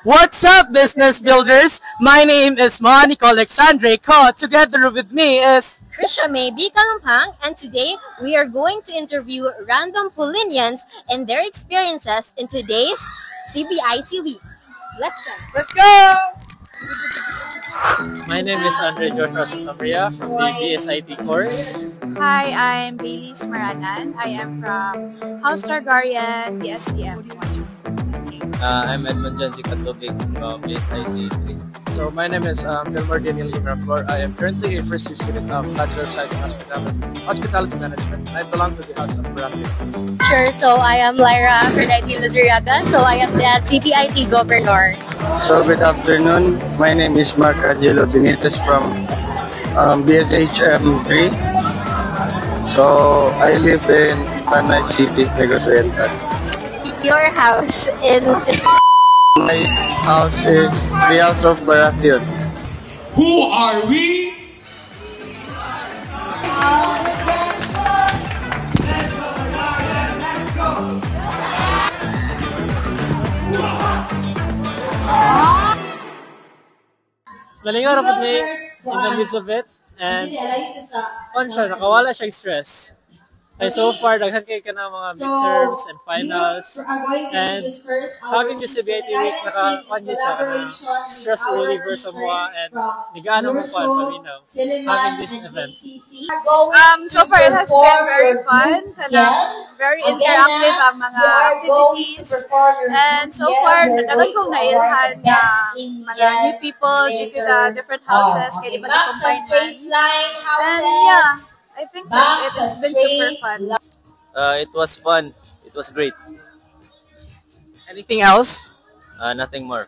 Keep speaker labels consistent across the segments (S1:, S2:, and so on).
S1: What's up, business builders? My name is Monica Alexandre Ko. Together with me is
S2: Krisha May B. Kalumpang, and today we are going to interview random Paulinians and their experiences in today's CBIT week. Let's go!
S1: Let's go!
S3: My name is Andre Joshua Santamaria from the BSIT course.
S4: Hi, I'm Bailey Smaranan. I am from House Targaryen, BSTM.
S3: I'm Edmund Janji Katubig from BSIT.
S5: So my name is Filmar Daniel Imraflor. I am currently a first year student of Bachelor of Science in Hospitality Management. I belong to the House of Barafi.
S2: Sure, so I am Lyra Aphrodite Luzuriaga, so I am the CBIT governor.
S6: So good afternoon. My name is Mark Angelo Benitez from BSHM 3. So I live in Panay City, Negros Oriental.
S2: Your house in...
S6: My house is the House of Baratheon.
S7: Who are we?
S3: Nalingaw rapod ni in the midst of it, and on siya, nakawala siya stress. Ay so far, daghan kay ka na mga midterms and finals, and having the CBIT week, nakakanyo siya ka na stress reliever sa mga, and nigano mo pa paminaw having this event.
S4: So far it has been very fun, very interactive ang mga activities, and so far nadagan kong nailhan na mga new people due to the different houses, kaya di ba na-combine man. And yeah, I think that's it. It's been super fun.
S3: It was fun. It was great.
S1: anything else?
S3: Nothing more.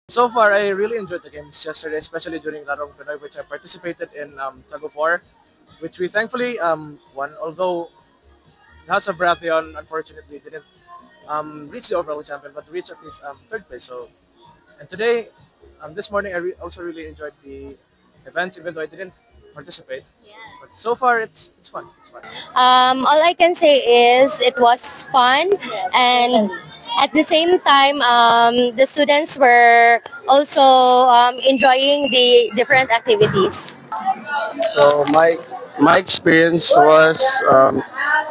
S5: So far, I really enjoyed the games yesterday, especially during Larong Pinoy, which I participated in Tug of War, which we thankfully won, although the House of Baratheon unfortunately didn't reach the overall champion, but reached at least third place. So, and today, this morning, I also really enjoyed the events, even though I didn't participate.
S2: Yeah.
S5: But so far, it's fun. It's fun.
S2: All I can say is it was fun, and at the same time, the students were also enjoying the different activities.
S6: So my experience was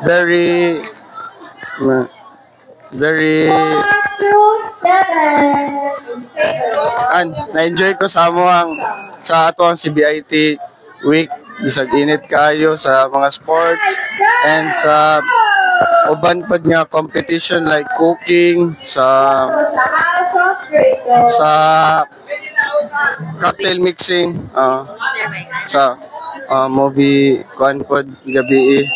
S6: very and na-enjoy ko sa ato ang CBIT week, bisag init kayo sa mga sports and sa uban pad nga competition like cooking, sa cocktail mixing, sa movie kuan pod gabi.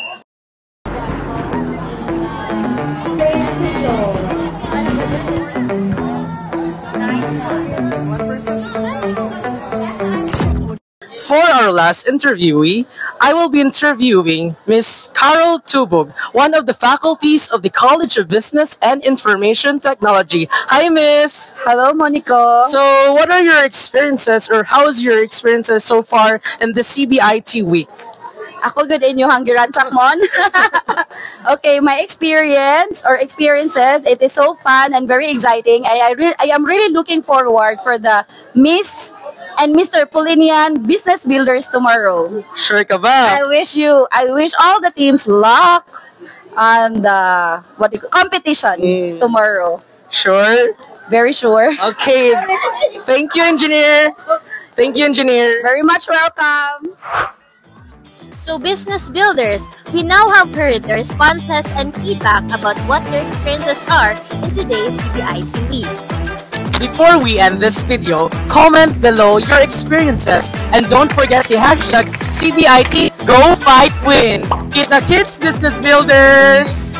S1: For our last interviewee, I will be interviewing Miss Carol Tubog, one of the faculties of the College of Business and Information Technology. Hi, Miss.
S4: Hello, Monica.
S1: So, what are your experiences, or how's your experiences so far in the CBIT week?
S4: Ako good inyo hanggiran sakmon. Okay, my experiences, it is so fun and very exciting. I am really looking forward for the Miss and Mr. Paulinian Business Builders tomorrow.
S1: Sure ka ba?
S4: I wish all the teams luck on the competition tomorrow.
S1: Sure?
S4: Very sure.
S1: Okay. Thank you, engineer. Thank you, engineer.
S4: Very much welcome.
S2: So business builders, we now have heard the responses and feedback about what their experiences are in today's CBIT week.
S1: Before we end this video, comment below your experiences and don't forget the hashtag CBIT Go Fight Win. Kita Kids Business Builders!